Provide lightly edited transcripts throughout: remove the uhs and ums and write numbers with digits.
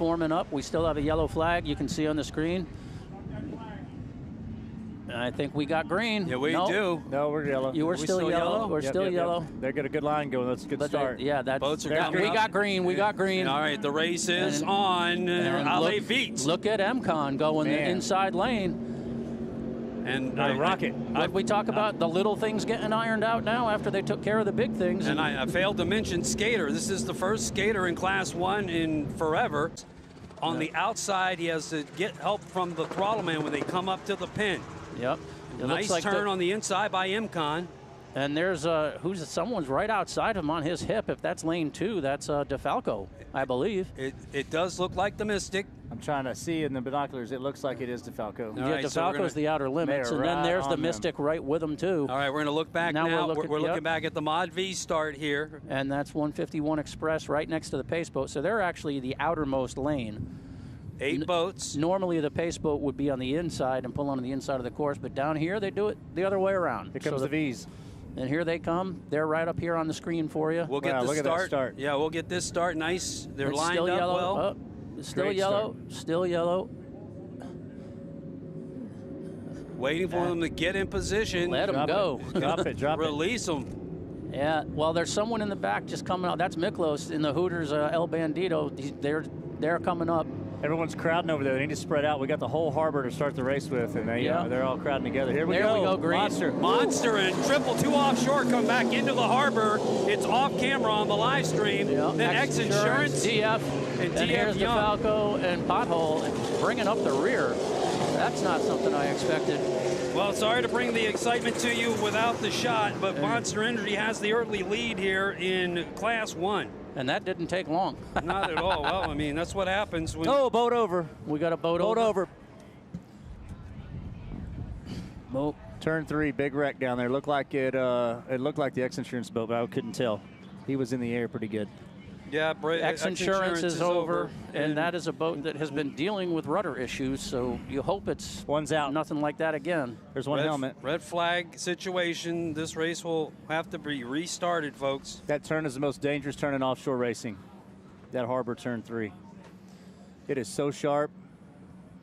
forming up. We still have a yellow flag you can see on the screen. I think we got green. Yeah, we do. No, we're yellow. You were still yellow. We're still yellow. They got a good line going. That's a good start. Boats are we got green. We got green. All right, the race is on. Ale Viet. Look at MCon going the inside lane. And rocket. What we talk about, the little things getting ironed out now after they took care of the big things. And I failed to mention Skater. This is the first Skater in Class 1 in forever. On the outside, he has to get help from the throttle man when they come up to the pin. Yep. Nice turn on the inside by MCon. And there's someone's right outside him on his hip. If that's lane 2, that's DeFalco, I believe. It does look like the Mystic. I'm trying to see in the binoculars. It looks like it is DeFalco. Yeah, right, DeFalco's the outer limits, and then there's the Mystic right with him too. All right, we're going to look back now. We're looking back at the Mod V start here. And that's 151 Express right next to the pace boat. So they're actually the outermost lane. 8 boats. Normally the pace boat would be on the inside and pull on the inside of the course, but down here they do it the other way around. Here comes the V's. And here they come. They're right up here on the screen for you. We'll get the start. Yeah, we'll get this start. Nice. They're lined still up yellow. well. Still yellow. Still yellow. Waiting for them to get in position. Let them go. Drop it. Release them. Yeah. Well, there's someone in the back just coming out. That's Miklos in the Hooters El Bandito. They're coming up. Everyone's crowding over there. They need to spread out. We got the whole harbor to start the race with, and they're all crowding together. Here we go. There we go, Green. Monster and 222 offshore come back into the harbor. It's off camera on the live stream. Yeah. Then X Insurance, DF, and here's DeFalco and Pothole bringing up the rear. That's not something I expected. Well, sorry to bring the excitement to you without the shot, but Monster Energy has the early lead here in Class 1. And that didn't take long. Not at all. Well, I mean, that's what happens when... Oh, boat over. We got a boat over. Boat. Turn 3, big wreck down there. Looked like it looked like the X Insurance boat, but I couldn't tell. He was in the air pretty good. Yeah, X Insurance is over, and that is a boat that has been dealing with rudder issues, so you hope it's one's out. Nothing like that again. There's one helmet. Red flag situation. This race will have to be restarted, folks. That turn is the most dangerous turn in offshore racing. That harbor turn 3. It is so sharp,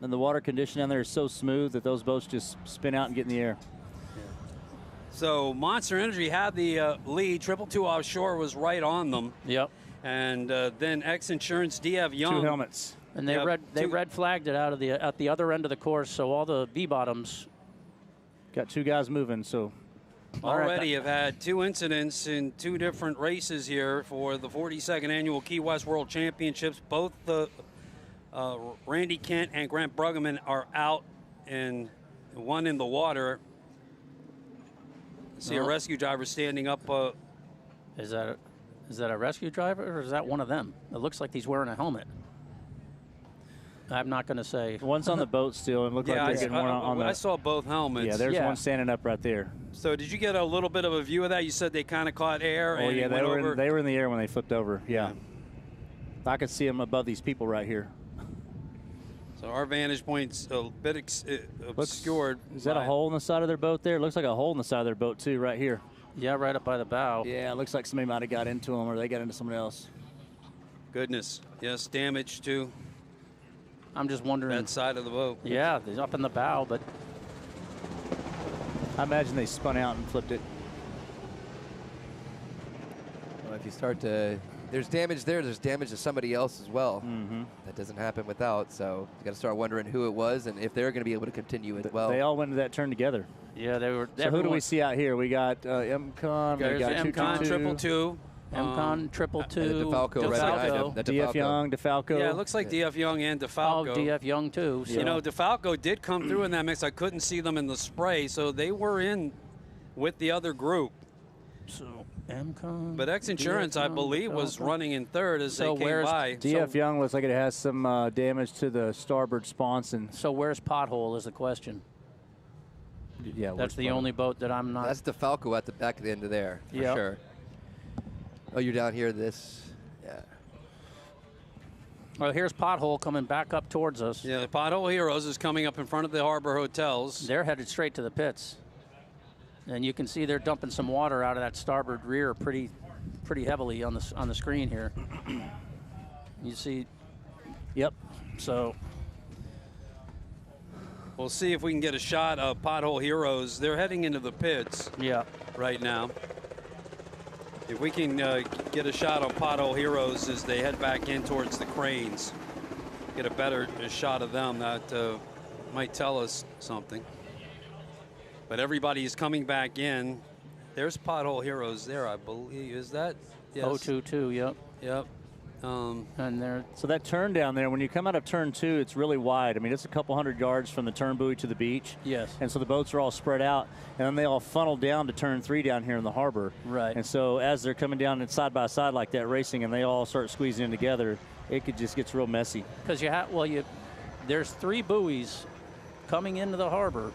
and the water condition down there is so smooth that those boats just spin out and get in the air. So Monster Energy had the lead. 222 offshore was right on them. Yep. And then X Insurance, DF Young. 2 helmets. And they red flagged it out of at the other end of the course, so all the V bottoms got 2 guys moving. So already have had 2 incidents in 2 different races here for the 42nd annual Key West World Championships. Both the Randy Kent and Grant Bruggeman are out, and one in the water. I see a rescue driver standing up. Is that a rescue driver, or is that one of them? It looks like he's wearing a helmet. I'm not going to say. One's on the boat still, and looked like they're getting one on the. I saw both helmets. Yeah, there's one standing up right there. So did you get a little bit of a view of that? You said they kind of caught air. Oh, and yeah, they were in the air when they flipped over. Yeah. I could see them above these people right here. So our vantage point's a bit obscured. Is that a hole in the side of their boat there? It looks like a hole in the side of their boat, too, right here. Yeah, right up by the bow. Yeah, it looks like somebody might have got into them, or they got into someone else. Goodness. Yes, damage to. I'm just wondering. That side of the boat. Yeah, they're up in the bow, but. I imagine they spun out and flipped it. Well, if you start to. There's damage there. There's damage to somebody else as well. Mm-hmm. That doesn't happen without. So you got to start wondering who it was and if they're going to be able to continue as well. They all went to that turn together. Yeah, they were. So who do we see out here? We got MCon. We got MCon 222. MCon 222. DeFalco. DeFalco. DF Young, DeFalco. Yeah, it looks like DF Young and DeFalco. Oh, DF Young too. So. You know, DeFalco did come through in that mix. I couldn't see them in the spray, so they were in with the other group. So MCon. But X Insurance, I believe, was running in third as they came by. DF Young looks like it has some damage to the starboard sponson. So where's Pothole is the question. Yeah, that's the only boat that I'm not. That's DeFalco at the back of the end of there, for sure. Oh, you're down here. Yeah. Well, here's Pothole coming back up towards us. Yeah, the Pothole Heroes is coming up in front of the Harbor Hotels. They're headed straight to the pits. And you can see they're dumping some water out of that starboard rear pretty heavily on the screen here. You see Yep. So We'll see if we can get a shot of Pothole Heroes. They're heading into the pits yeah, right now. If we can get a shot on Pothole Heroes as they head back in towards the cranes, get a better shot of them, that might tell us something. But everybody is coming back in. There's Pothole Heroes there, I believe. Is that? Yes. 022, yep. Yep. And they're So that turn down there, when you come out of turn 2, it's really wide. I mean, it's a couple hundred yards from the turn buoy to the beach. Yes. And so the boats are all spread out, and then they all funnel down to turn 3 down here in the harbor. Right. And so as they're coming down and side by side like that racing, and they all start squeezing in together, it just gets real messy. because you have there's 3 buoys coming into the harbor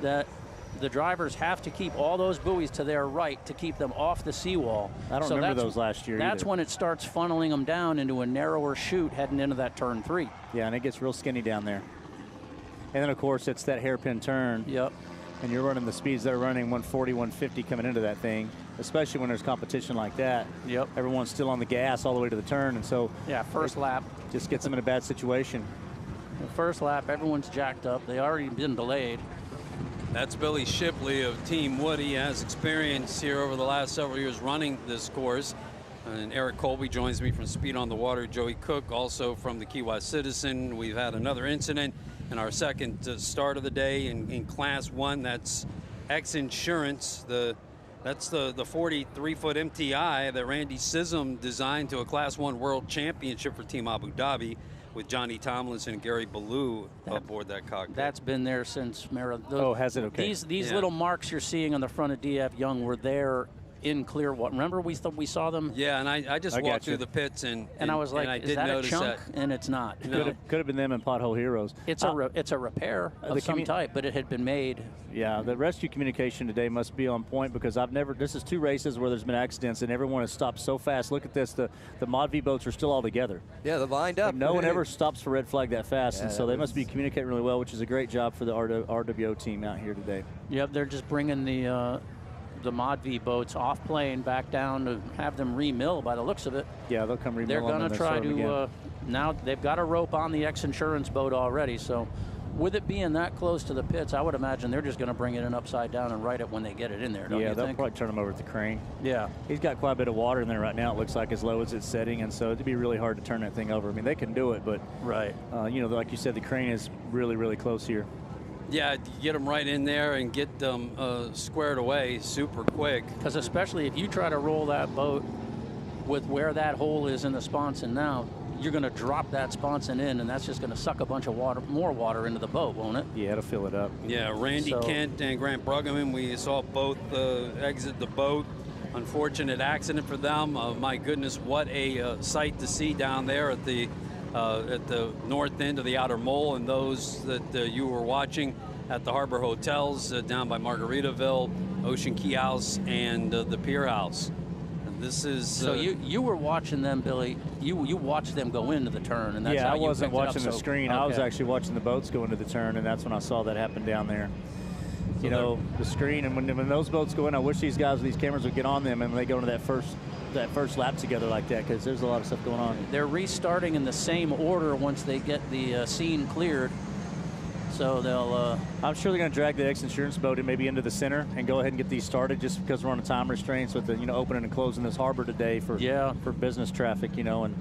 that the drivers have to keep all those buoys to their right to keep them off the seawall. I don't remember those last year That's either. when it starts funneling them down into a narrower chute heading into that turn 3. Yeah, and it gets real skinny down there. And then, of course, it's that hairpin turn. Yep. And you're running the speeds they're running, 140, 150 coming into that thing, especially when there's competition like that. Yep. Everyone's still on the gas all the way to the turn, and so Yeah, first lap. just gets them in a bad situation. The first lap, everyone's jacked up. They already been delayed. That's Billy Shipley of Team Woody. Has experience here over the last several years running this course. And Eric Colby joins me from Speed on the Water. Joey Cook also from the Key West Citizen. We've had another incident in our second start of the day in Class 1. That's X Insurance. That's the 43-foot MTI that Randy Sism designed to a Class 1 World Championship for Team Abu Dhabi, with Johnny Tomlinson and Gary Ballou aboard that cockpit. That's been there since Oh, has it? Okay. These little marks you're seeing on the front of DF Young were there in Clearwater. Remember we saw them? Yeah, and I just I walked got you. through the pits and And I was like, and I is did that a notice chunk? that. And it's not. No. Could have been them and Pothole Heroes. It's a repair the of some commu- type, but it had been made. Yeah, the rescue communication today must be on point, because this is 2 races where there's been accidents and everyone has stopped so fast. Look at this, the Mod V boats are still all together. Yeah, they're lined up. No one ever stops for red flag that fast, and Yeah, so that they must be was- communicating really well, which is a great job for the RWO team out here today. Yep, they're just bringing the Mod V boats off plane back down to have them remill by the looks of it. Yeah, they'll come They're going going to try to, now they've got a rope on the X Insurance boat already, so with it being that close to the pits, I would imagine they're just going to bring it in upside down and right it when they get it in there, don't yeah, you they'll think? probably turn them over at the crane. Yeah. He's got quite a bit of water in there right now, it looks like, as low as it's setting, and so it'd be really hard to turn that thing over. I mean, they can do it, but, Right. like you said, the crane is really, really close here. Yeah, get them right in there and get them squared away super quick. Because especially if you try to roll that boat with where that hole is in the sponson now, you're going to drop that sponson in, and that's just going to suck a bunch of more water into the boat, won't it? Yeah, it'll fill it up. Yeah, Randy So- Kent and Grant Bruggeman, we saw both exit the boat. Unfortunate accident for them. My goodness, what a sight to see down there at the north end of the Outer Mole, and those that you were watching at the Harbor Hotels down by Margaritaville, Ocean Key House, and the Pier House. And this is So you were watching them, Billy. You watched them go into the turn, and that's Yeah, how I you wasn't picked it up. watching the So- screen. I was okay. actually watching the boats go into the turn, and that's when I saw that happen down there. You know, the screen, and when those boats go in, I wish these guys with these cameras would get on them and they go into that first lap together like that, because there's a lot of stuff going on. They're restarting in the same order once they get the scene cleared. So they'll. I'm sure they're going to drag the X Insurance boat maybe into the center and go ahead and get these started, just because we're on a time restraints with the opening and closing this harbor today for business traffic, and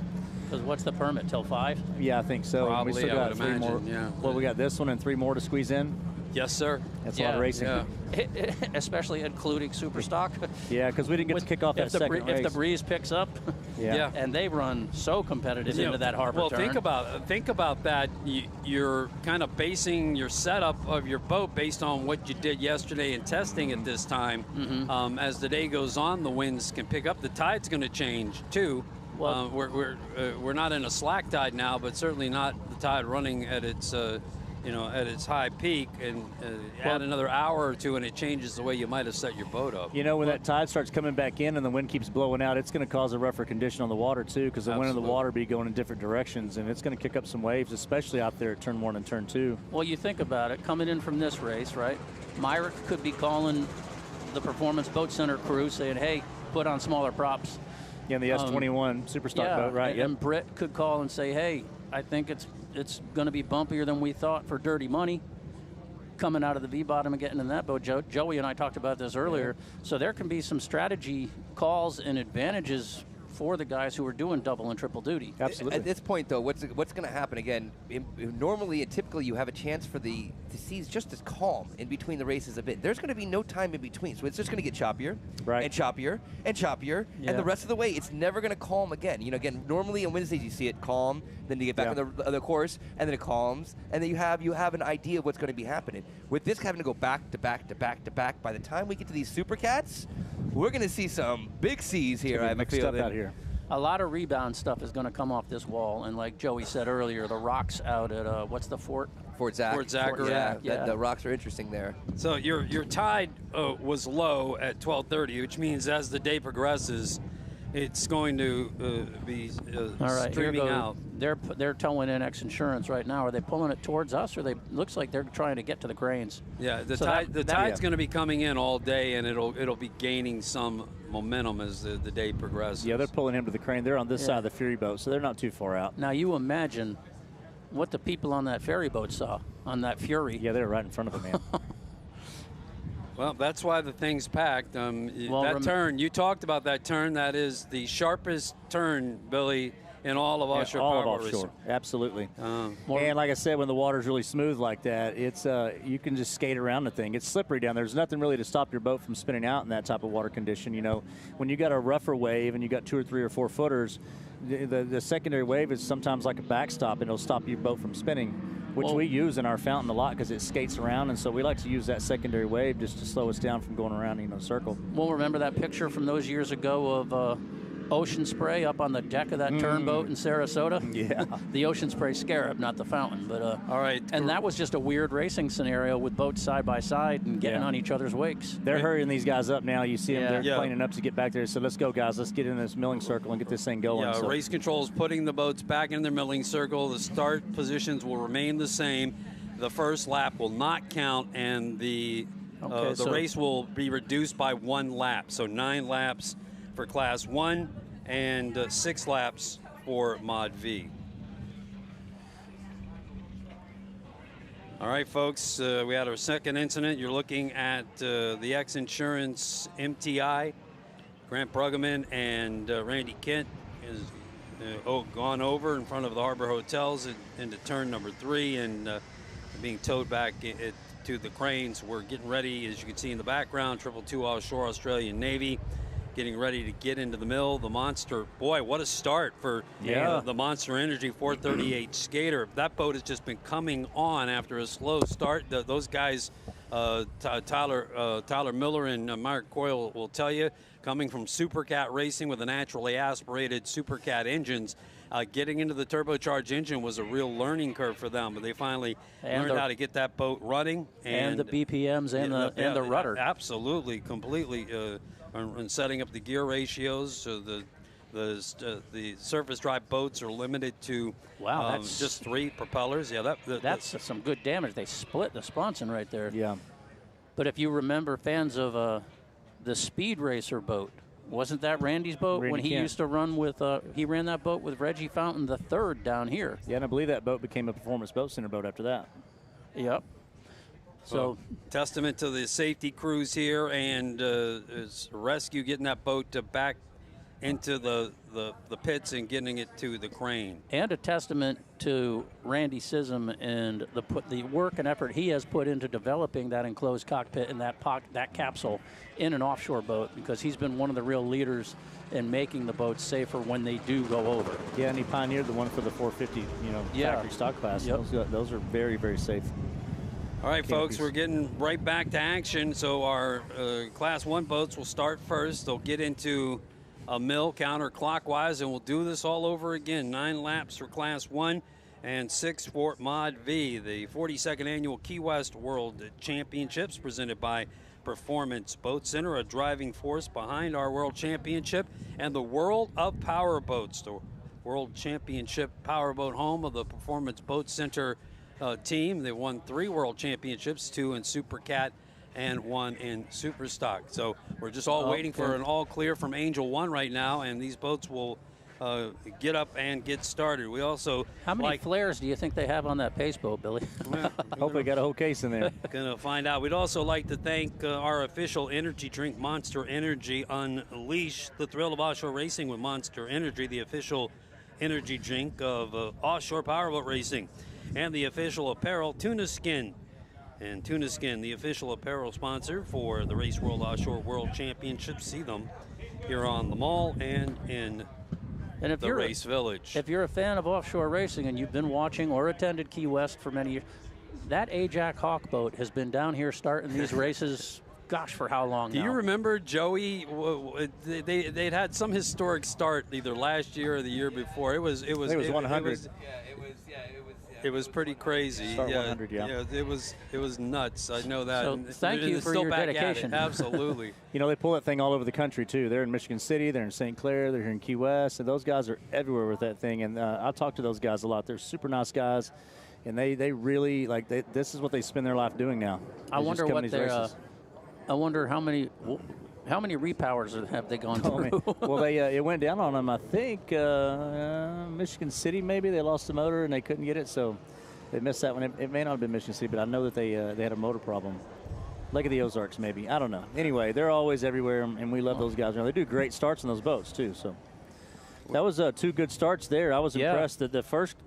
Because what's the permit till 5? yeah, I think so. Probably, we still I got would 3 more. imagine, yeah. Well, we got this one and 3 more to squeeze in. yes, sir. That's a lot of racing. Yeah. Especially including super stock. Yeah, because we didn't get to kick off that second race. If the breeze picks up, Yeah. and they run so competitive You know, into that harbor well, turn. think about that. You're kind of basing your setup of your boat based on what you did yesterday in testing at this time. Mm-hmm. As the day goes on, the winds can pick up. The tide's going to change too. Well- We're not in a slack tide now, but certainly not the tide running at its at its high peak. And add another hour or two, and it changes the way you might have set your boat up. When that tide starts coming back in and the wind keeps blowing out, it's going to cause a rougher condition on the water too, because the wind and the Absolutely. water be going in different directions, and it's going to kick up some waves, especially out there at turn 1 and turn 2. Well, you think about it, coming in from this race, right? Myrick could be calling the Performance Boat Center crew saying, hey, put on smaller props. Yeah, and the S21 Superstock boat, right? And Britt could call and say, hey, I think it's going to be bumpier than we thought for Dirty Money coming out of the V-bottom and getting in that boat. Joey and I talked about this earlier. So there can be some strategy calls and advantages for the guys who are doing double and triple duty. Absolutely. At this point, though, what's going to happen again? Normally and typically, you have a chance for the seas just as calm in between the races a bit. There's going to be no time in between, so it's just going to get choppier, right, and choppier and choppier, and the rest of the way, it's never going to calm again. You know, again, normally on Wednesdays you see it calm, then you get back on the course, and then it calms, and then you have an idea of what's going to be happening. With this having to go back to back to back to back, by the time we get to these Super Cats, we're going to see some big seas here. I have a feeling. Out here. A lot of rebound stuff is going to come off this wall, and like Joey said earlier, the rocks out at what's the fort? Fort Zachary. Yeah. The rocks are interesting there. So your tide was low at 12:30, which means as the day progresses, it's going to be All right, streaming out. They're towing in X Insurance right now. Are they pulling it towards us, or looks like they're trying to get to the cranes? Yeah, the tide's going to be coming in all day, and it'll be gaining some momentum as the day progresses. Yeah, they're pulling him to the crane. They're on this side of the ferry boat, so they're not too far out. Now you imagine what the people on that ferry boat saw on that Fury. Yeah, they're right in front of them, man. Well, that's why the thing's packed. That turn, you talked about that turn. That is the sharpest turn, Billy, in all of offshore all of powerboat offshore, racing. absolutely. And like I said, when the water's really smooth like that, it's you can just skate around the thing. It's slippery down there. There's nothing really to stop your boat from spinning out in that type of water condition. You know, when you got a rougher wave and you got 2 or 3 or 4 footers, the secondary wave is sometimes like a backstop, and it'll stop your boat from spinning, which we use in our fountain a lot because it skates around, and so we like to use that secondary wave just to slow us down from going around in a circle. Well, remember that picture from those years ago of Ocean Spray up on the deck of that turnboat in Sarasota? Yeah. The Ocean Spray Scarab, not the fountain. But all right. And that was just a weird racing scenario with boats side by side and getting on each other's wakes. They're hurrying these guys up now. You see them, they're planing up to get back there. So let's go, guys. Let's get in this milling circle and get this thing going. Yeah, Race Control is putting the boats back in their milling circle. The start positions will remain the same. The first lap will not count, and the race will be reduced by 1 lap. So 9 laps for Class 1 and 6 laps for Mod V. All right, folks, we had our second incident. You're looking at the X Insurance MTI. Grant Bruggeman and Randy Kent is gone over in front of the Harbor Hotels into turn number 3 and being towed back to the cranes. We're getting ready, as you can see in the background, 222 Offshore Australian Navy, getting ready to get into the mill. The Monster, boy, what a start for the Monster Energy 438 Skater. That boat has just been coming on after a slow start. Those guys, Tyler Miller and Mark Coyle will tell you, coming from Supercat Racing with the naturally aspirated Supercat engines, getting into the turbocharged engine was a real learning curve for them, but they finally learned how to get that boat running. And the BPMs and the rudder. Absolutely, completely. And setting up the gear ratios, so the surface drive boats are limited to just 3 propellers. Yeah, that's some good damage. They split the sponson right there. Yeah. But if you remember, fans of the Speed Racer boat, wasn't that Randy's boat when he used to run with? He ran that boat with Reggie Fountain the third down here. Yeah, and I believe that boat became a Performance Boat Center boat after that. Yep. So testament to the safety crews here and rescue, getting that boat back into the pits and getting it to the crane. And a testament to Randy Sism and the work and effort he has put into developing that enclosed cockpit and that capsule in an offshore boat, because he's been one of the real leaders in making the boats safer when they do go over. Yeah, and he pioneered the one for the 450, factory stock class. Yep. Those are very, very safe. All right, folks, we're getting right back to action. So our Class 1 boats will start first. They'll get into a mill counterclockwise, and we'll do this all over again. 9 laps for Class 1 and 6 for Mod V. The 42nd Annual Key West World Championships presented by Performance Boat Center, a driving force behind our World Championship and the World of Power Boats, the World Championship Powerboat home of the Performance Boat Center team. They won 3 World Championships, 2 in Supercat and 1 in Superstock. So we're just all waiting for an all clear from Angel 1 right now, and these boats will get up and get started. We also How many flares do you think they have on that pace boat, Billy? Hope they got a whole case in there. Gonna find out. We'd also like to thank our official energy drink, Monster Energy. Unleash the thrill of offshore racing with Monster Energy, the official energy drink of offshore powerboat racing, and the official apparel, Tuna Skin. And Tuna Skin, the official apparel sponsor for the Race World Offshore World Championships. See them here on the mall and in And the Race Village. If you're a fan of offshore racing and you've been watching or attended Key West for many years, that Ajax Hawk boat has been down here starting these races, gosh, for how long Do now? you remember, Joey, they'd had some historic start either last year or the year before. It was 100. It was pretty crazy. Start 100, yeah. It was nuts. I know that. So And thank they're you for still your back at it. dedication. Absolutely. You know, they pull that thing all over the country, too. They're in Michigan City, they're in St. Clair, they're here in Key West, and those guys are everywhere with that thing. And I talk to those guys a lot. They're super nice guys, and they really, like, this is what they spend their life doing now. I wonder just come what to these they're. races. I wonder how many repowers have they gone Oh, man. through? Well, it went down on them, I think, Michigan City maybe. They lost the motor and they couldn't get it, so they missed that one. It may not have been Michigan City, but I know that they had a motor problem. Lake of the Ozarks, maybe. I don't know. Anyway, they're always everywhere, and we love those guys. They do great starts on those boats, too. So that was 2 good starts there. I was impressed that the first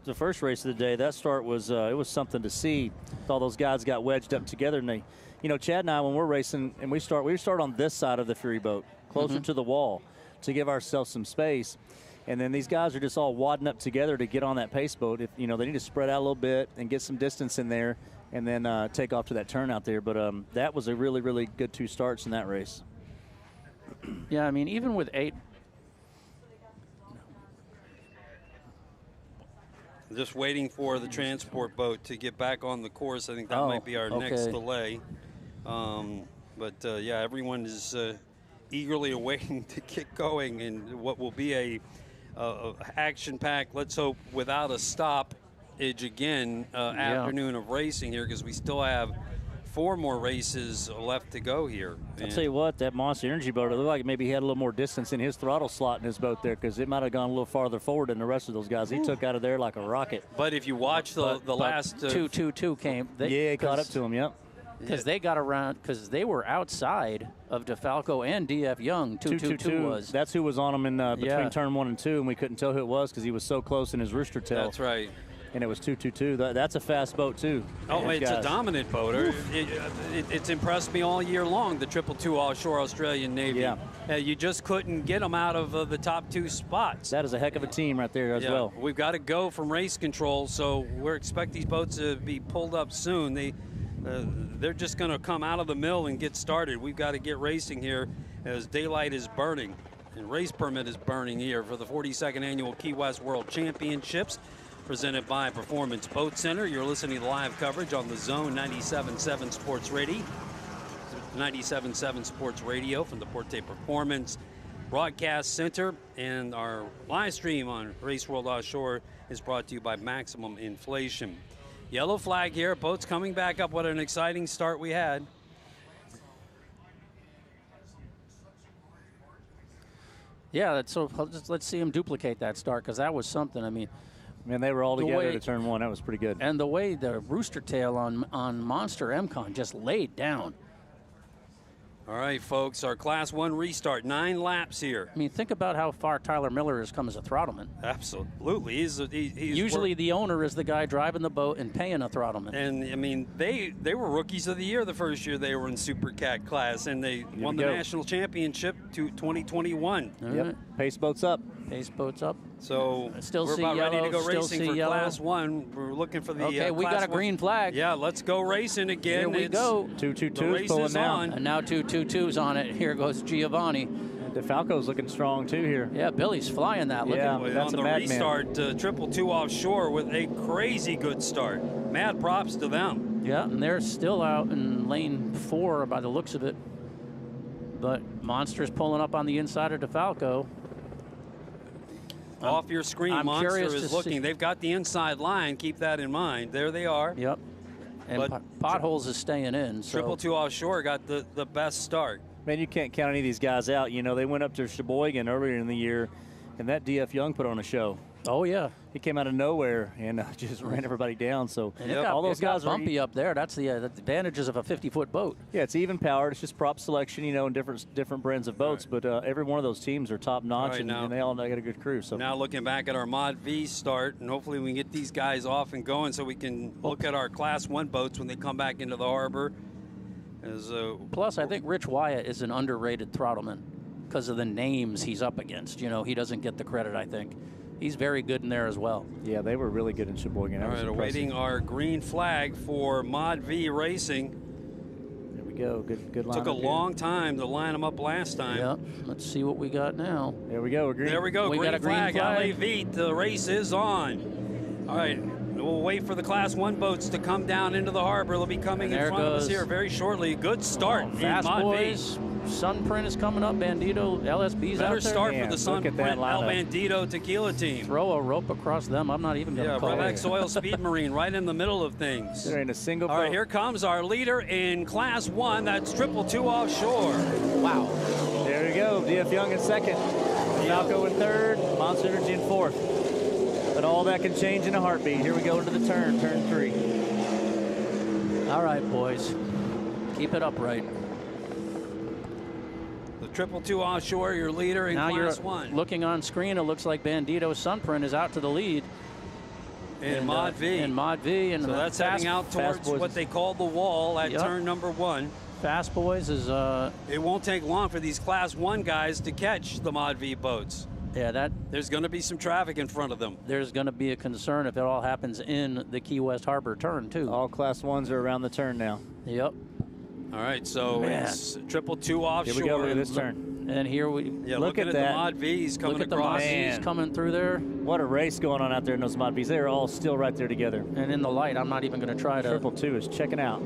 race of the day, that start was it was something to see. All those guys got wedged up together, and they, you know, Chad and I, when we're racing, and we start on this side of the Fury boat, closer to the wall, to give ourselves some space. And then these guys are just all wadding up together to get on that pace boat. If you know, they need to spread out a little bit and get some distance in there, and then take off to that turn out there. But that was a really, really good 2 starts in that race. Yeah, I mean, even with 8. Just waiting for the transport boat to get back on the course. I think that might be our next delay. Yeah, everyone is eagerly awaiting to get going in what will be a action-packed, let's hope without a stoppage again, afternoon of racing here, because we still have 4 more races left to go here. I'll tell you what, that Monster Energy boat, it looked like maybe he had a little more distance in his throttle slot in his boat there, because it might have gone a little farther forward than the rest of those guys. He took out of there like a rocket. But if you watch the last 222 came. He caught up to him, yep. Because they got around, because they were outside of DeFalco and DF Young. 222 was. That's who was on him in between turn 1 and 2, and we couldn't tell who it was because he was so close in his rooster tail. That's right. And it was 222. That's a fast boat, too. Oh, it's a dominant boater. It's impressed me all year long, the 222 Offshore Australian Navy. Yeah. You just couldn't get them out of the top 2 spots. That is a heck of a team right there as well. We've got to go from race control, so we're expect these boats to be pulled up soon. They're just going to come out of the mill and get started. We've got to get racing here as daylight is burning and race permit is burning here for the 42nd Annual Key West World Championships, presented by Performance Boat Center. You're listening to live coverage on the Zone 97.7 Sports Radio. 97.7 Sports Radio from the Porte Performance Broadcast Center. And our live stream on Race World Offshore is brought to you by Maximum Inflation. Yellow flag here. Boats coming back up. What an exciting start we had. Yeah, so let's see him duplicate that start, because that was something. I mean, man, they were all together to turn 1. That was pretty good. And the way the rooster tail on Monster MCon just laid down. All right, folks, our Class 1 restart. 9 laps here. I mean, think about how far Tyler Miller has come as a throttleman. Absolutely. He's usually the owner is the guy driving the boat and paying a throttleman. And, I mean, they were rookies of the year the first year they were in Super Cat class, and they won the national championship to 2021. Yep. Pace boats up. Pace boats up. So still we're see about yellow, ready to go still racing see for yellow. Class 1. We're looking for the okay, we Class got a 1. green flag. Yeah, let's go racing again. Here we go. 222 is pulling down. And now 222's on it. Here goes Giovanni. DeFalco's looking strong, too, here. Yeah, Billy's flying that. Look Yeah, at that's on a the madman. restart, 222 offshore with a crazy good start. Mad props to them. Yeah, and they're still out in lane 4 by the looks of it. But Monster's pulling up on the inside of DeFalco. Off your screen, I'm Monster curious is to looking. see. They've got the inside line. Keep that in mind. There they are. Yep. And But Potholes is staying in. So. 222 offshore got the best start. Man, you can't count any of these guys out. You know, they went up to Sheboygan earlier in the year, And that D.F. Young put on a show. Oh, yeah. He came out of nowhere and just ran everybody down. So And all those guys are bumpy up there. That's the advantages of a 50-foot boat. Yeah, it's even powered. It's just prop selection, you know, and different brands of boats. Right. But every one of those teams are top notch, and they all got a good crew. So now looking back at our Mod V start, and hopefully we can get these guys off and going so we can look at our Class 1 boats when they come back into the harbor. Plus, I think Rich Wyatt is an underrated throttleman because of the names he's up against. You know, he doesn't get the credit, I think. He's very good in there as well. Yeah, they were really good in Sheboygan. All right, awaiting our green flag for Mod V Racing. There we go. Good line. Took a long time to line them up last time. Yeah, let's see what we got now. There we go. We're green. There we go. We green got a green flag. LAV, the race is on. All right, we'll wait for the Class 1 boats to come down into the harbor. They'll be coming in front of us here very shortly. Good start in Fast Mod boys. V. Sunprint is coming up. Bandito, LSB's Better out there. start for the Sunprint El Bandito Tequila team. Throw a rope across them. I'm not even going to call it. Revex Oil Speed Marine right in the middle of things. There ain't a single boat. All right, here comes our leader in Class 1. That's 222 Offshore. Wow. There we go. D.F. Young in second. Falco in third. Monster Energy in fourth. But all that can change in a heartbeat. Here we go into the turn 3. All right, boys. Keep it upright. The 222 Offshore, your leader in Class 1. Looking on screen, it looks like Bandito Sunprint is out to the lead. In Mod V. In Mod V. And so that's heading out towards what they call the wall at turn number 1. Fast Boys is... It won't take long for these Class 1 guys to catch the Mod V boats. Yeah, there's going to be some traffic in front of them. There's going to be a concern if it all happens in the Key West Harbor turn, too. All Class 1s are around the turn now. Yep. All right, so it's 222 Offshore. Here we go, look at this turn. And here we... Yeah, look at that. The Mod V's coming across. Look at the Mod V's coming through there. What a race going on out there in those Mod V's. They're all still right there together. And in the light, I'm not even going to try to... 222 is checking out.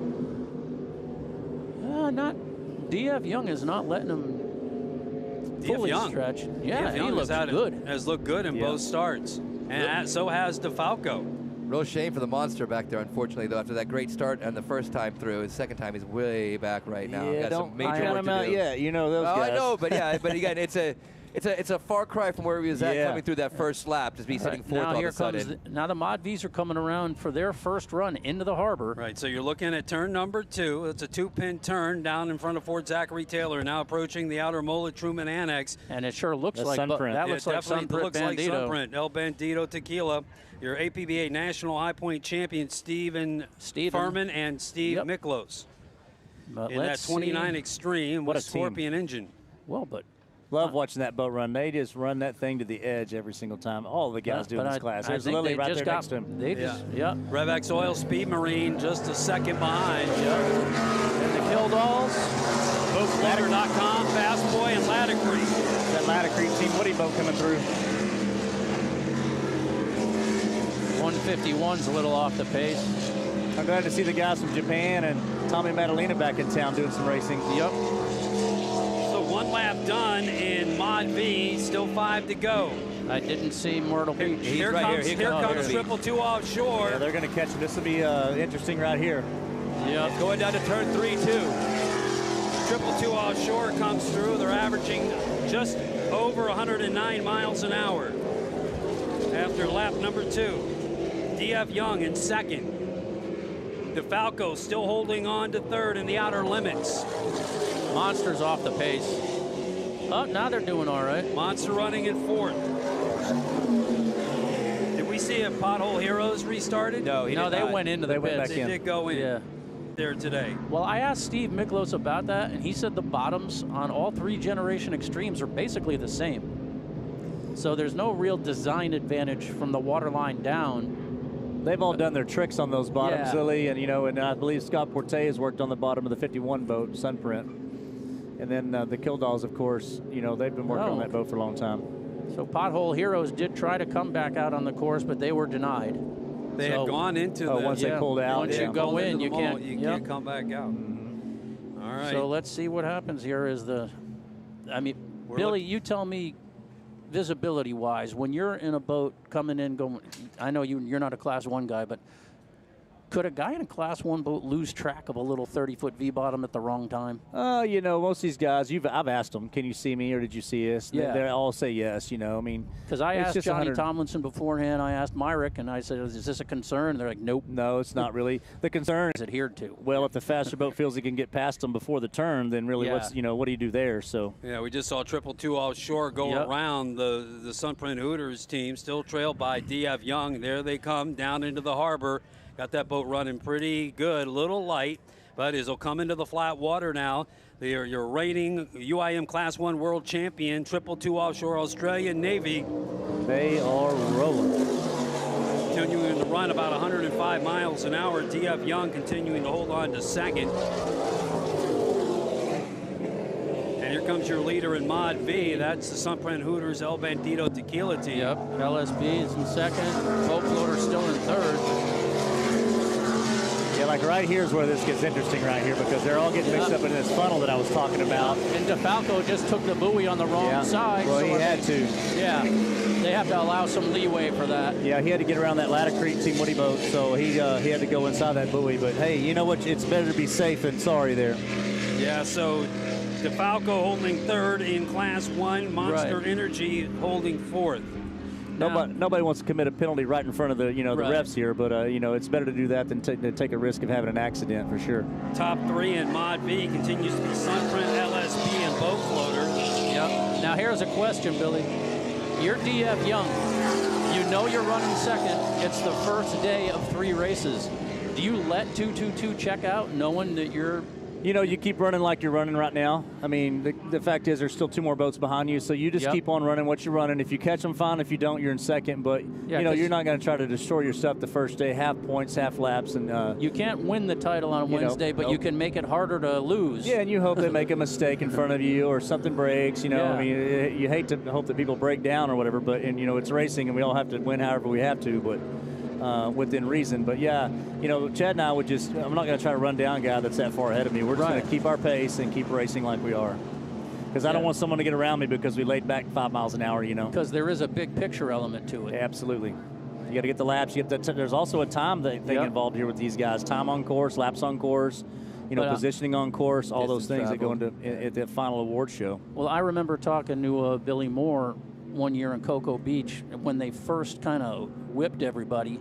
D.F. Young is not letting him fully stretch. Yeah, he looks good. Has looked good in both starts. And so has DeFalco. Real shame for the monster back there, unfortunately, though. After that great start and the first time through, his second time he's way back right now. Yeah, got some major work to do. Yeah, you know those guys. I know, but yeah, but again, it's a far cry from where he was at coming through that first lap, just be sitting fourth all of a sudden. Now the Mod V's are coming around for their first run into the harbor. Right, so you're looking at turn number 2. It's a 2-pin turn down in front of Fort Zachary Taylor, now approaching the outer Mola Truman Annex. And it sure looks like Sunprint. That looks like Sunprint Bandito. Like Sunprint, El Bandito Tequila. Your APBA National High Point champion, Steven Furman and Steve Miklos. But in that 29 Extreme with a Scorpion engine. Well, but love watching that boat run. They just run that thing to the edge every single time. All the guys do in this class. There's Lily right there next to him. Revex Oil Speed Marine just a second behind. And the Killdalls. Boatflutter.com, Fast Boy, and Ladder Creek. That Ladder Creek Team Woody boat coming through. 151's a little off the pace. I'm glad to see the guys from Japan and Tommy Madalena back in town doing some racing. Yep. So 1 lap done in Mod V, still 5 to go. I didn't see Myrtle Beach. Here comes 222 Offshore. Yeah, they're going to catch him. This will be interesting right here. Yeah, it's going down to turn 3, too. 222 Offshore comes through. They're averaging just over 109 miles an hour after lap number 2. D.F. Young in second. DeFalco still holding on to third in the outer limits. Monster's off the pace. Oh, now they're doing all right. Monster running in fourth. Did we see if Pothole Heroes restarted? No, they went into the pits. They did go in there today. Well, I asked Steve Miklos about that, and he said the bottoms on all 3 generation Extremes are basically the same. So there's no real design advantage from the waterline down. They've all done their tricks on those bottoms, Lily, and and I believe Scott Porte has worked on the bottom of the 51 boat, Sunprint. And then the Killdalls, of course, they've been working on that boat for a long time. So Pothole Heroes did try to come back out on the course, but they were denied. They had gone into the... once they pulled out. Once you go in, you can't come back out. Mm-hmm. All right. So let's see what happens here Billy, you tell me, visibility-wise, when you're in a boat coming in, going, I know you're not a Class 1 guy, but Could a guy in a Class 1 boat lose track of a little 30-foot V-bottom at the wrong time? You know, most of these guys, I've asked them, can you see me or did you see us? Yeah. They all say yes, you know. I mean, because I it's asked just Johnny 100 Tomlinson beforehand. I asked Myrick, and I said, is this a concern? And they're like, nope. No, it's not really. The concern Is adhered to. well, if the faster boat feels it can get past them before the turn, then really Yeah. what do you do there? So Yeah, we just saw 222 offshore go Yep. around the Sunprint Hooters team, still trailed by D.F. Young. There they come down into the harbor. Got that boat running pretty good, a little light, but as they'll come into the flat water now, they are your reigning UIM Class 1 World Champion, 222 offshore Australian Navy. they are rolling. Continuing to run about 105 miles an hour. D.F. Young continuing to hold on to second. And here comes your leader in Mod V. That's the Sunprint Hooters El Bandito Tequila team. Yep, LSB is in second. Boat Floater still in third. Yeah, like right here is where this gets interesting right here because they're all getting mixed up in this funnel that I was talking about. And DeFalco just took the buoy on the wrong Yeah. side. Well, so he I had think- to. Yeah, they have to allow some leeway for that. Yeah, he had to get around that Ladder Creek Team Woody boat, so he had to go inside that buoy. But hey, you know what? It's better to be safe than sorry there. Yeah, so DeFalco holding third in Class 1. Monster Right. Energy holding fourth. Nobody wants to commit a penalty right in front of the the Right. refs here, but it's better to do that than to take a risk of having an accident for sure. Top three in Mod V continues to be Sunprint, LSB, and Boat Floater. Yep. Now here's a question, Billy. You're DF Young. You know you're running second. It's the first day of 3 races. Do you let 222 check out knowing that you're... You keep running like you're running right now. I mean, the fact is there's still 2 more boats behind you, so you just Yep. keep on running what you're running. If you catch them, fine. If you don't, you're in second. But, Yeah, 'cause- you're not going to try to destroy yourself the first day, half points, half laps. And You can't win the title on You know, Wednesday, but you nope. can make it harder to lose. yeah, and you hope they make a mistake in front of you or something breaks. I Yeah. mean, you hate to hope that people break down or whatever, but it's racing and we all have to win however we have to, but within reason. But yeah, Chad and I I'm not going to try to run down a guy that's that far ahead of me. We're just going Right. to keep our pace and keep racing like we are. Because I don't Yeah. want someone to get around me because we laid back 5 miles an hour. Because there is a big picture element to it. Yeah, absolutely. You got to get the laps. There's also a time thing Yep. involved here with these guys. Time on course, laps on course, But, positioning on course, all those distance things that go traveled. into at the final award show. Well, I remember talking to Billy Moore one year in Cocoa Beach when they first kind of whipped everybody.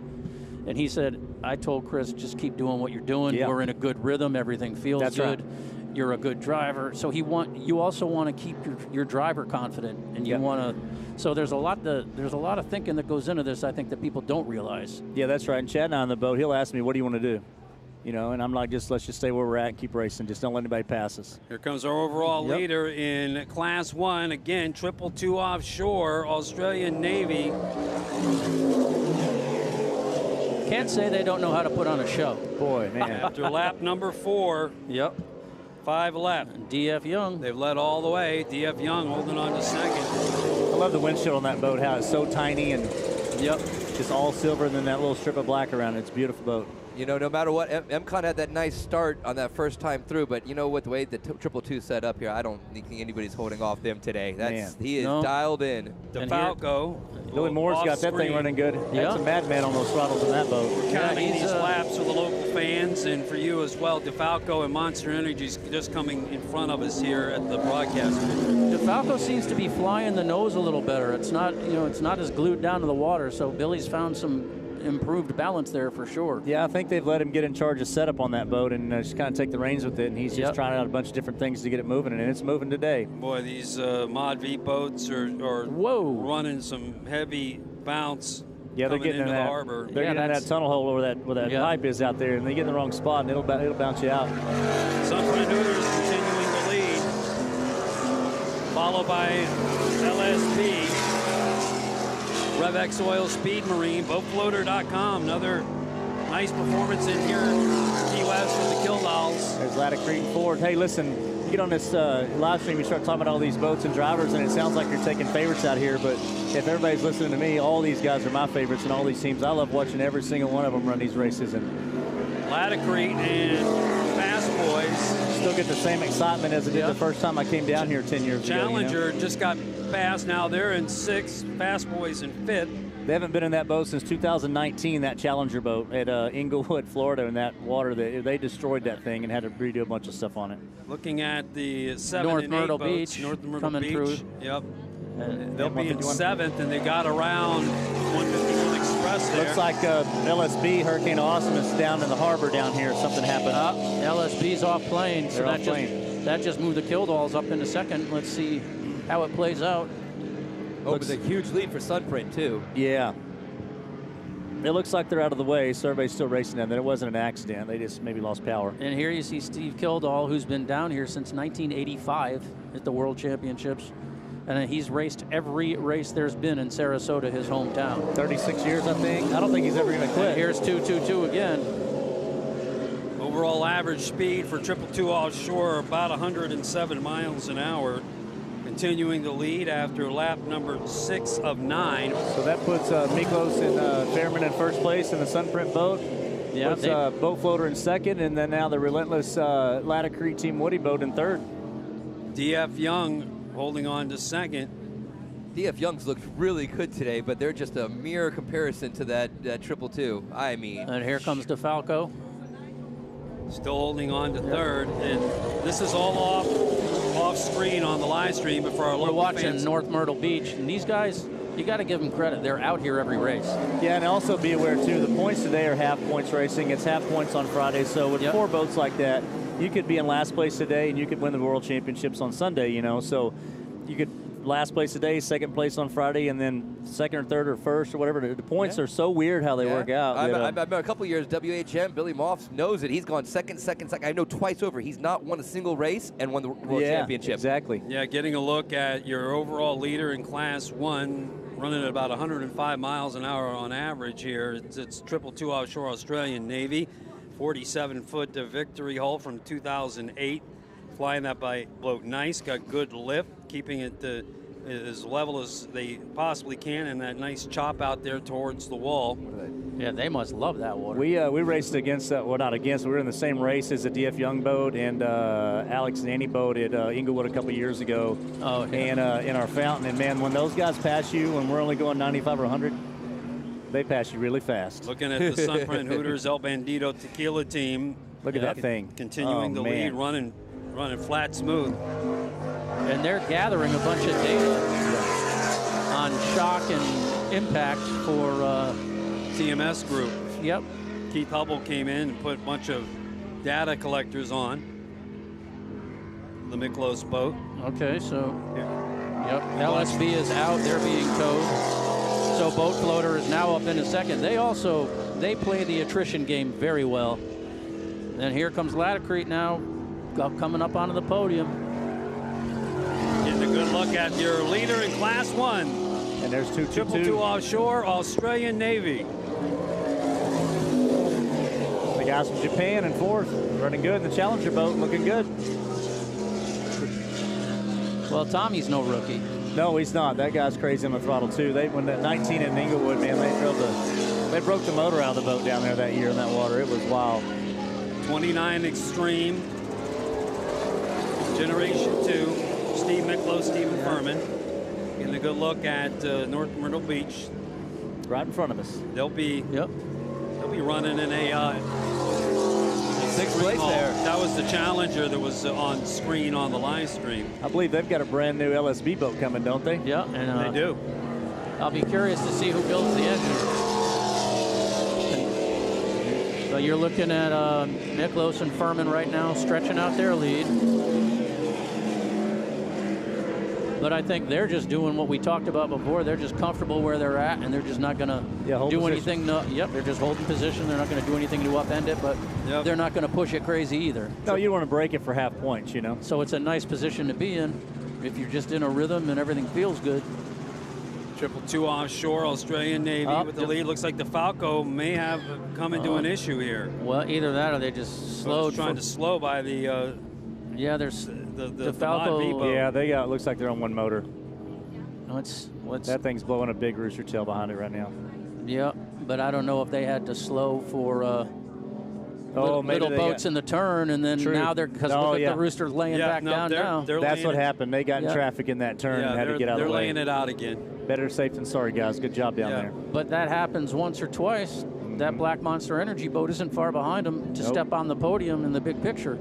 And he said, I told Chris, just keep doing what you're doing. Yeah. We're in a good rhythm. Everything feels That's good. right. You're a good driver. So you also want to keep your driver confident, and you Yep. want to. So there's a lot of thinking that goes into this. I think that people don't realize. Yeah, that's right. And Chad and I on the boat, he'll ask me, what do you want to do? And I'm like, let's just stay where we're at and keep racing. Just don't let anybody pass us. Here comes our overall Yep. leader in Class 1. Again, 222 offshore, Australian Navy. Can't say they don't know how to put on a show. Boy, man. After lap number 4, Yep. 5 left. DF Young. They've led all the way. DF Young holding on to second. I love the windshield on that boat, how it's so tiny and Yep. just all silver and then that little strip of black around it. It's a beautiful boat. No matter what, MCON had that nice start on that first time through, but with the way the 222 set up here, I don't think anybody's holding off them today. Man. He is No. dialed in. And DeFalco. Billy Moore's got that thing running good. Yeah. That's a madman on those throttles in that boat. Counting he's, these laps for the local fans and for you as well. DeFalco and Monster Energy's just coming in front of us here at the broadcast. DeFalco seems to be flying the nose a little better. It's not, it's not as glued down to the water. So Billy's found some improved balance there for sure. Yeah, I think they've let him get in charge of setup on that boat and just kind of take the reins with it. And he's just Yep. trying out a bunch of different things to get it moving, and it's moving today. Boy, these Mod V boats are Whoa. running some heavy bounce Yeah, they're coming getting into in the that. harbor. They're Yeah, getting in that that's- tunnel hole where that Yeah. pipe is out there, and they get in the wrong spot, and it'll bounce you out. Sunprint Hooters continuing to lead, followed by LSP, Revex Oil, Speed Marine, BoatFloater.com. Another nice performance in here, Key West with the Killdolls. There's Ladder Creek and Ford. Hey, listen, you get on this live stream, you start talking about all these boats and drivers, and it sounds like you're taking favorites out here, but if everybody's listening to me, all these guys are my favorites and all these teams. I love watching every single one of them run these races, and Ladacrete and Fast Boys. still get the same excitement as I did the first time I came down here 10 years ago. Challenger just got fast. Now they're in 6th, Fast Boys in 5th. They haven't been in that boat since 2019, that Challenger boat at Inglewood, Florida, in that water. They destroyed that thing and had to redo a bunch of stuff on it. Looking at the 7 North and 8 Myrtle boats, Beach North Myrtle coming Beach. through. Yep. And They'll be in 151. 7th, and they got around 151 Express there. Looks like LSB, Hurricane Awesome, is down in the harbor down here. Something happened. LSB's off plane, so They're off that just moved the Killdalls up into second. Let's see how it plays out. Oh, it's a huge lead for Sunprint, too. Yeah. It looks like they're out of the way, so everybody's still racing them. It wasn't an accident. They just maybe lost power. And here you see Steve Kildahl, who's been down here since 1985 at the World Championships. And he's raced every race there's been in Sarasota, his hometown. 36 years, I think. I don't think he's ever going to quit. And here's 222 again. Overall average speed for 222 offshore, about 107 miles an hour. Continuing the lead after lap number 6 of 9. So that puts Miklos and Fairman in first place in the Sunprint boat. Yeah, Puts Boat Floater in second, and then now the relentless Ladder Creek Team Woody boat in third. DF Young holding on to second. DF Young's looked really good today, but they're just a mere comparison to that 222. I mean. And here comes DeFalco. Still holding on to third, and this is all off screen on the live stream. But for our We're local watching fans, North Myrtle Beach, and these guys, you got to give them credit. They're out here every race. Yeah, and also be aware, too, the points today are half points racing. It's half points on Friday, so with 4 boats like that, you could be in last place today, and you could win the World Championships on Sunday, you know. So you could last place today, second place on Friday, and then second or third or first or whatever. The points are so weird how they work out. I've been a couple years, WHM, Billy Moffs knows it. He's gone second. I know twice over. He's not won a single race and won the World Championship. Exactly. yeah, getting a look at your overall leader in Class 1, running at about 105 miles an hour on average here. It's 222 Offshore Australian Navy, 47-foot victory hull from 2008. Flying that boat nice, got good lift, keeping it as level as they possibly can, and that nice chop out there towards the wall. Yeah, they must love that water. We raced against, well, not against, we were in the same race as the DF Young boat and Alex and Annie boat at Inglewood a couple years ago. Oh, yeah. And in our fountain. And, man, when those guys pass you, when we're only going 95 or 100, they pass you really fast. Looking at the Sunprint Hooters El Bandito Tequila team. Look at that thing. Continuing the lead, running flat smooth. And they're gathering a bunch of data on shock and impact for TMS Group. Yep. Keith Hubble came in and put a bunch of data collectors on the Miklos boat. Okay, so yep, LSB is out. They're being towed. So Boat Floater is now up into second. They play the attrition game very well. And here comes Laddercrete now, coming up onto the podium. Getting a good look at your leader in Class 1. And there's 222 Offshore Australian Navy. The guys from Japan in fourth, running good. And the Challenger boat looking good. Well, Tommy's no rookie. No, he's not. That guy's crazy on the throttle too. When that 19 in Inglewood, man, they broke the motor out of the boat down there that year in that water. It was wild. 29 Extreme, Generation 2, Steve Miklos, Stephen Furman. Getting a good look at North Myrtle Beach. Right in front of us. They'll be running in a sixth place there. That was the Challenger that was on screen on the live stream. I believe they've got a brand new LSB boat coming, don't they? Yeah, and they do. I'll be curious to see who builds the engine. So you're looking at Miklos and Furman right now stretching out their lead. But I think they're just doing what we talked about before. They're just comfortable where they're at, and they're just not going to do anything. They're just holding position. They're not going to do anything to upend it, but they're not going to push it crazy either. No, you want to break it for half points, you know. So it's a nice position to be in if you're just in a rhythm and everything feels good. 222 Offshore Australian Navy with the lead. Looks like the Falco may have come into an issue here. Well, either that or they just slowed. Trying to slow by the. There's the Falco. Yeah, they got. Looks like they're on one motor. That thing's blowing a big rooster tail behind it right now. Yeah, but I don't know if they had to slow for little they boats got- in the turn, and then True. now they're because Oh, look at yeah. the Roosters laying Yeah, back no, down now. they're That's laying what it- happened. They got in Yeah. traffic in that turn Yeah, and had to get out of they're the way. laying it out again. Better safe than sorry, guys. Good job down Yeah. there. But that happens once or twice. That Black Monster Energy boat isn't far behind them to Nope. step on the podium in the big picture.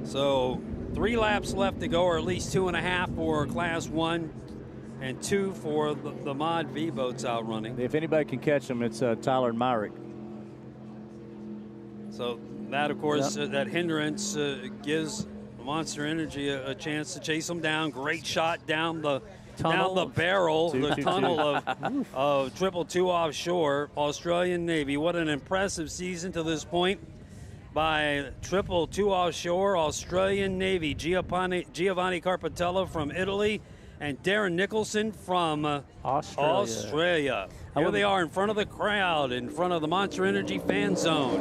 So 3 laps left to go, or at least 2.5 for Class 1 and 2 for the Mod V boats out running. If anybody can catch them, it's Tyler and Myrick. So that, of course, that hindrance gives Monster Energy a chance to chase them down. Great shot down the Tunnel. barrel, Two, the two, tunnel of 222 offshore. Australian Navy. What an impressive season to this point by 222 offshore. Australian Navy. Giovanni Carpatella from Italy and Darren Nicholson from Australia. Here they are in front of the crowd, in front of the Monster Energy fan zone.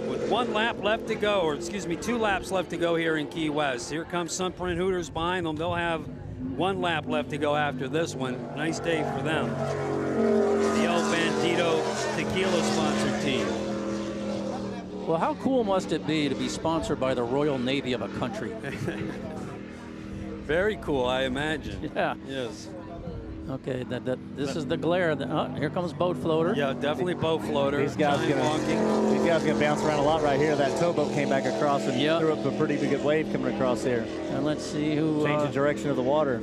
With 1 lap left to go, or excuse me, 2 laps left to go here in Key West. Here comes Sunprint Hooters behind them. They'll have 1 lap left to go after this one. Nice day for them. The El Bandito Tequila sponsored team. Well, how cool must it be to be sponsored by the Royal Navy of a country? Very cool, I imagine. Yeah. Yes. Okay, this is the glare. Here comes boat floater. Yeah, definitely boat floater. These guys Giant walking. gonna bounce around a lot right here. That towboat came back across and Yep. threw up a pretty good wave coming across there. And let's see who Change the direction of the water.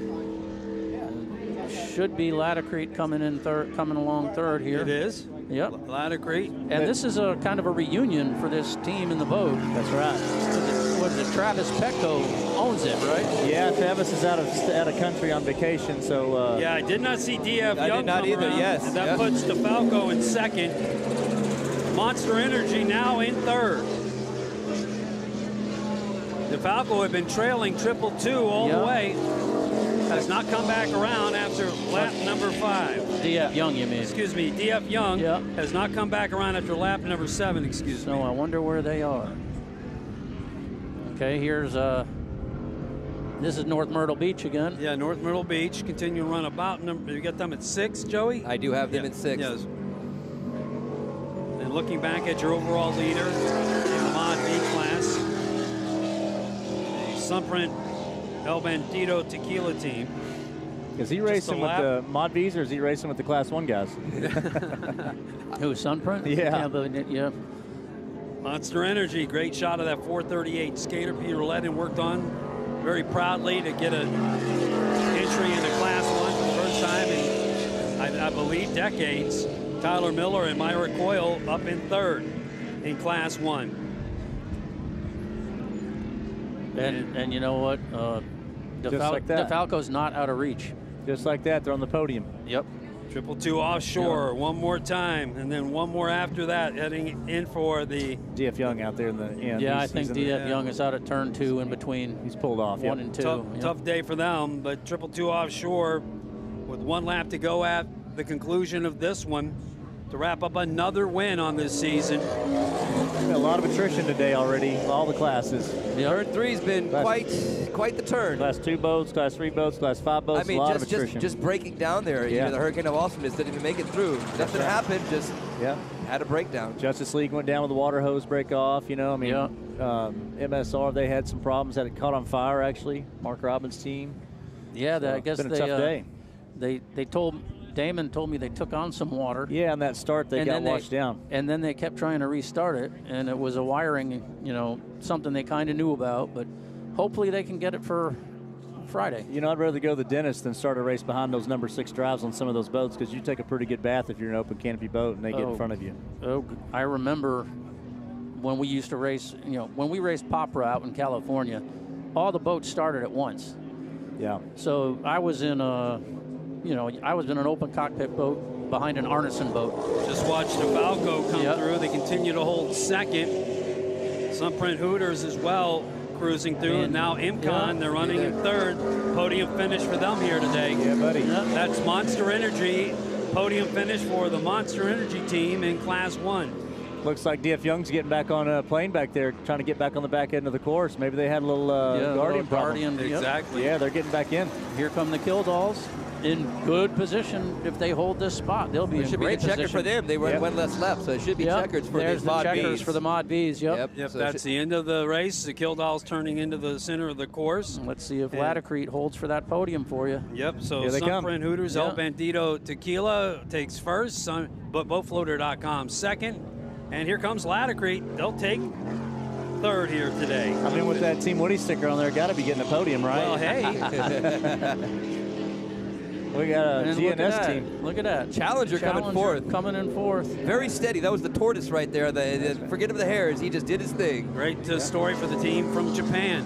should be Laticrete coming along third here. It is. Yep. Laticrete. And this is a kind of a reunion for this team in the boat. That's right. What is it? Travis Petco owns it, right? Yeah, Travis is out of country on vacation, so Yeah, I did not see DF I Young did not come either, around. yes, And that yeah. puts DeFalco in second. Monster Energy now in third. DeFalco had been trailing 222 all the Yeah. way. Has not come back around after lap number 5. DF Young, you mean? Excuse me, DF Young Yeah. has not come back around after lap number 7, excuse So me. I wonder where they are. Okay, here's this is North Myrtle Beach again. Yeah, North Myrtle Beach continue to run about you got them at 6, Joey? I do have them Yeah, at 6. Yes. And looking back at your overall leader in the Mod B class, the Sunprint El Bandito Tequila team. is he racing with lap. the Mod V's or is he racing with the Class 1 guys? Who, Sunprint? Yeah. Yeah. Monster Energy, great shot of that 438 skater Peter Ledden worked on very proudly to get an entry into Class 1 for the first time in, I believe, decades. Tyler Miller and Myra Coyle up in third in Class 1. And you know what? like that. DeFalco's not out of reach. Just like that, they're on the podium. Yep. 222 offshore, one more time, and then one more after that, heading in for the DF Young out there in the end. Yeah, I He's think in the- DF Young is out at turn 2 in between He's pulled off. 1 Yep. and 2. Yep. tough day for them, but 222 offshore with 1 lap to go at the conclusion of this one to wrap up another win on this season. A lot of attrition today already, all the classes. Turn 3's been quite the turn. Class 2 boats, Class 3 boats, Class 5 boats, I mean, a lot just, of attrition. just breaking down there. You Yeah. know, the Hurricane of Awesomeness didn't even make it through. Nothing right. happened, just yeah. had a breakdown. Justice League went down with the water hose break off, you know. I mean, Yeah. MSR, they had some problems, had it caught on fire, actually. Mark Robbins' team. Yeah, So I guess it's been a tough day. They told Damon told me they took on some water. Yeah, on that start, they And got then washed down. And then they kept trying to restart it, and it was a wiring, something they kind of knew about, but hopefully they can get it for Friday. You know, I'd rather go to the dentist than start a race behind those number 6 drives on some of those boats because you take a pretty good bath if you're an open canopy boat and they get in front of you. Oh, I remember when we used to race, when we raced Popra out in California, all the boats started at once. Yeah. So I was in an open cockpit boat behind an Arneson boat. Just watch DeFalco come Yep. through. They continue to hold second. Sunprint Hooters as well cruising through. And now IMCON, Yeah. they're running in third. Podium finish for them here today. Yeah, buddy. Yeah. That's Monster Energy. Podium finish for the Monster Energy team in Class 1. Looks like DF Young's getting back on a plane back there, trying to get back on the back end of the course. Maybe they had a little Guardian problem. Yep. Exactly. Yeah, they're getting back in. Here come the Killdolls. in good position if they hold this spot. They'll be It in should be great a checker position. for them. They run Yep. one less lap, so it should be checkers for There's the Mod checkers Vs. for the Mod Vs. Yep. Yep, So that's the end of the race. The Kildall's turning into the center of the course. Let's see if And- Latacrete holds for that podium for you. Yep, so Here they come. Sunprint Hooters, Yeah. El Bandito Tequila takes first, but BoatFloater.com second. And here comes Latacrete. They'll take third here today. I mean, with that Team Woody sticker on there, got to be getting a podium, right? Well, hey, we got a And look at GNS that. team. Look at that. Challenger coming fourth. Coming in fourth. Very steady. That was the tortoise right there. Forget of the hares. He just did his thing. great story for the team from Japan.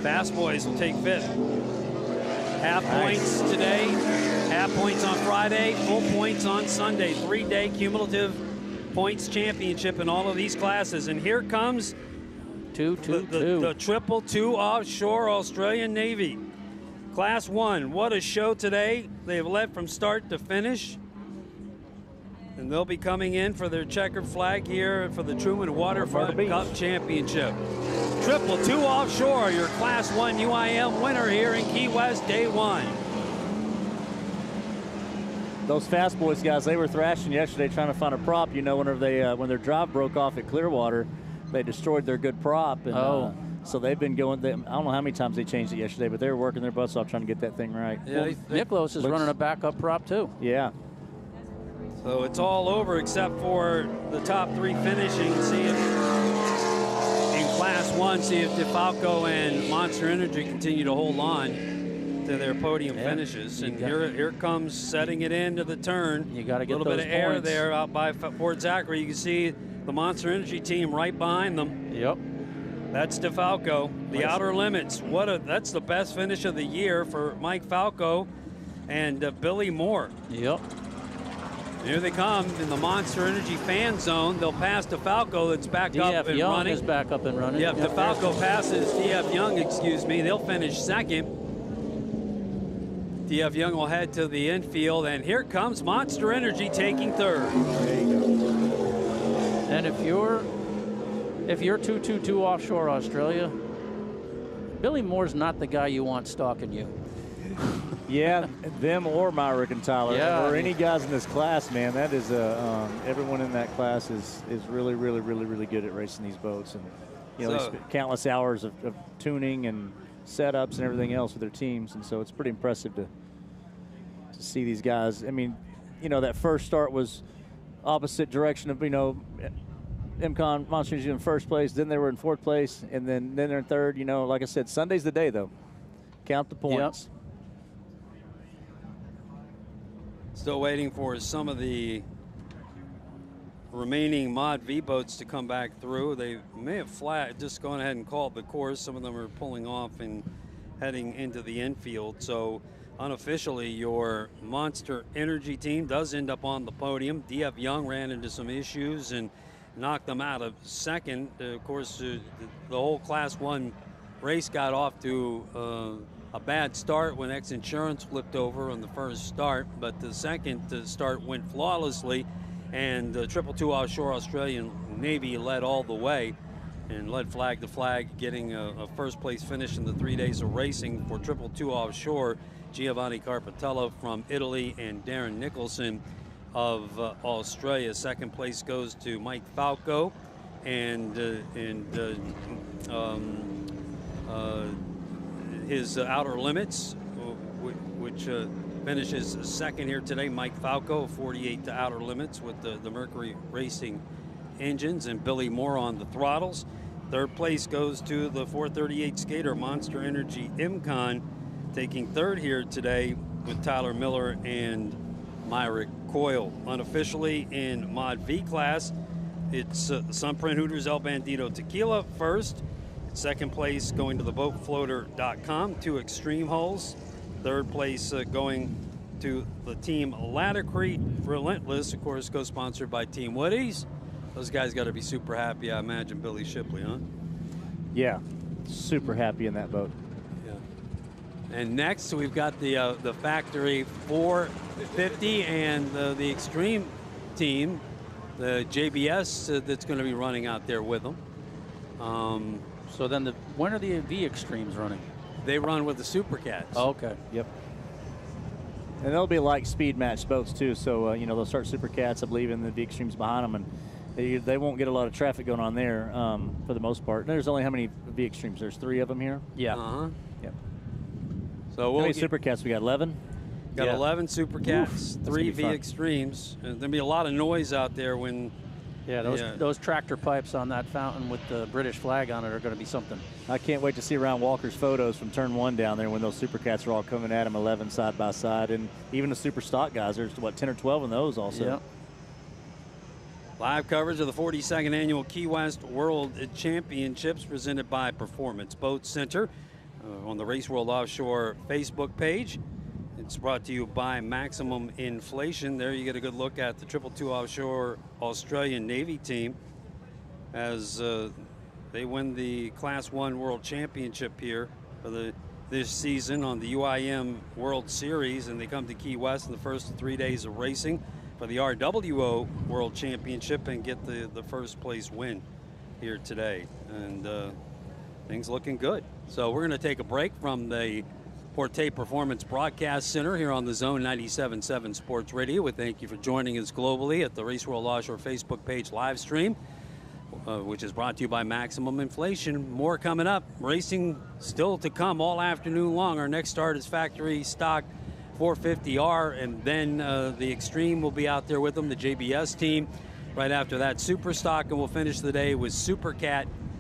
Fast Boys will take fifth. Half points today, half points on Friday, full points on Sunday. 3-day cumulative points championship in all of these classes. And here comes Two. the Triple Two Offshore Australian Navy. Class 1, what a show today. They've led from start to finish. And they'll be coming in for their checkered flag here for the Truman Waterfront Beach. Cup Championship. Triple Two Offshore, your Class 1 UIM winner here in Key West, day 1. Those Fast Boys guys, they were thrashing yesterday trying to find a prop. You know, whenever they when their drive broke off at Clearwater, they destroyed their good prop. And, so they've been going. I don't know how many times they changed it yesterday, but they were working their butts off trying to get that thing right. Yeah, Nicholas is looks- running a backup prop too. Yeah. so it's all over except for the top 3 finishing. See if in Class 1, see if DeFalco and Monster Energy continue to hold on to their podium finishes. And here comes setting it into the turn. You gotta get a little bit those of air points. there out by Fort Zachary. You can see the Monster Energy team right behind them. Yep. That's DeFalco. The Nice. Outer Limits. That's the best finish of the year for Mike Falco and Billy Moore. Yep. Here they come in the Monster Energy fan zone. They'll pass DeFalco that's back up DF and Young running. is back up and running. Yep, DeFalco passes DF Young, They'll finish second. DF Young will head to the infield, and here comes Monster Energy taking third. There you go. And if you're 222 offshore Australia, Billy Moore's not the guy you want stalking you. Yeah, them or Myrick and Tyler, Yeah. or any guys in this class, man. That is everyone in that class is really, really, really, really good at racing these boats, and you know, they spend countless hours of tuning and setups and everything else with their teams, and so it's pretty impressive to see these guys. I mean, you know, that first start was opposite direction of, you know, MCon Monster Energy in first place, then they were in fourth place, and then they're in third. You know, like I said, Sunday's the day though. Count the points. Still waiting for some of the remaining Mod V boats to come back through. They may have just gone ahead and called the course. Some of them are pulling off and heading into the infield. So unofficially, your Monster Energy team does end up on the podium. DF Young ran into some issues and knocked them out of second. Of course, the whole Class 1 race got off to a bad start when X Insurance flipped over on the first start, but the second start went flawlessly, and the Triple Two Offshore Australian Navy led all the way and led flag to flag, getting a first place finish in the 3 days of racing for Triple Two Offshore. Giovanni Carpatello from Italy and Darren Nicholson of Australia. Second place goes to Mike Falco and his Outer Limits, which finishes second here today. Mike Falco, 48 to Outer Limits with the Mercury Racing engines, and Billy Moore on the throttles. Third place goes to the 438 skater Monster Energy MCon, taking third here today with Tyler Miller and Myrick Coyle. Unofficially in Mod V class, it's Sunprint Hooters El Bandito Tequila first. Second place going to the BoatFloater.com, 2 extreme hulls. Third place going to the team Latacrete Relentless, of course, co-sponsored by Team Woody's. Those guys got to be super happy, I imagine, Billy Shipley, huh? Yeah, super happy in that boat. Yeah. And next we've got the Factory 450 and the Extreme team, the JBS that's going to be running out there with them. So then when are the V Extremes running? They run with the Super Cats. Oh, okay. Yep. And they'll be like speed match boats too. So you know, they'll start Super Cats, I believe, and the V Extremes behind them, and they won't get a lot of traffic going on there for the most part. There's only how many V Extremes? There's 3 of them here. Yeah. Yep. So How we'll many get, Super Cats? We got 11. got Yeah. 11 Super Cats, 3 gonna be V fun. Extremes. And there'll be a lot of noise out there when. Yeah, those tractor pipes on that fountain with the British flag on it are going to be something. I can't wait to see Ryan Walker's photos from turn 1 down there when those Super Cats are all coming at him 11 side by side. And even the Super Stock guys, there's, what, 10 or 12 in those also. Yeah. Live coverage of the 42nd Annual Key West World Championships presented by Performance Boat Center on the Race World Offshore Facebook page. It's brought to you by Maximum Inflation. There you get a good look at the 222 Offshore Australian Navy team as they win the Class 1 World Championship here for this season on the UIM World Series, and they come to Key West in the first 3 days of racing for the RWO World Championship and get the first place win here today. And things looking good. So we're going to take a break from the Forte Performance Broadcast Center here on the Zone 97.7 Sports Radio. We thank you for joining us globally at the Race World Offshore Facebook page live stream, which is brought to you by Maximum Inflation. More coming up. Racing still to come all afternoon long. Our next start is Factory Stock 450R, and then the Extreme will be out there with them, the JBS team. Right after that, Super Stock, and we'll finish the day with Super Cat